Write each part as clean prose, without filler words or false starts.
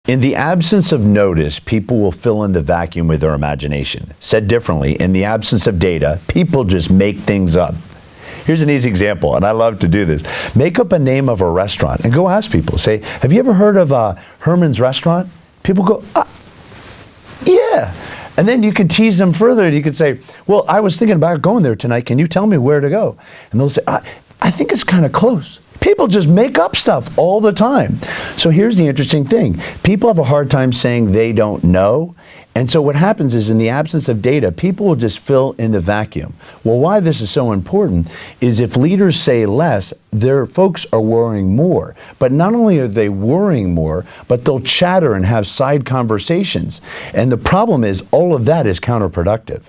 In the absence of notice, people will fill in the vacuum with their imagination. Said differently, in the absence of data, people just make things up. Here's an easy example, and I love to do this. Make up a name of a restaurant and go ask people. Say, have you ever heard of Herman's Restaurant? People go, yeah. And then you can tease them further and you can say, well, I was thinking about going there tonight. Can you tell me where to go? And they'll say, I think it's kind of close. People just make up stuff all the time. So here's the interesting thing. People have a hard time saying they don't know. And so what happens is in the absence of data, people will just fill in the vacuum. Well, why this is so important is if leaders say less, their folks are worrying more. But not only are they worrying more, but they'll chatter and have side conversations. And the problem is all of that is counterproductive.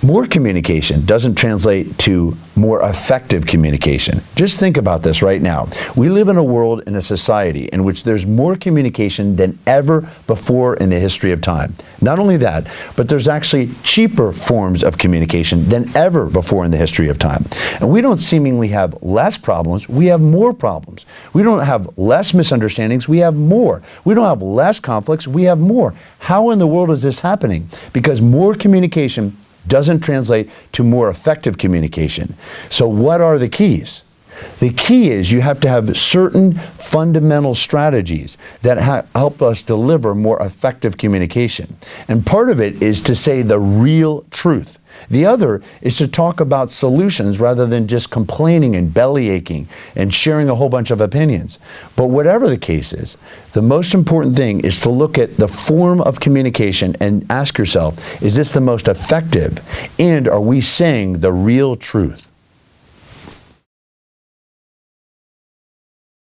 More communication doesn't translate to more effective communication. Just think about this right now. We live in a world, in a society, in which there's more communication than ever before in the history of time. Not only that, but there's actually cheaper forms of communication than ever before in the history of time. And we don't seemingly have less problems, we have more problems. We don't have less misunderstandings, we have more. We don't have less conflicts, we have more. How in the world is this happening? Because more communication doesn't translate to more effective communication. So what are the keys? The key is you have to have certain fundamental strategies that help us deliver more effective communication. And part of it is to say the real truth. The other is to talk about solutions rather than just complaining and belly aching and sharing a whole bunch of opinions. But whatever the case is, the most important thing is to look at the form of communication and ask yourself, is this the most effective? And are we saying the real truth?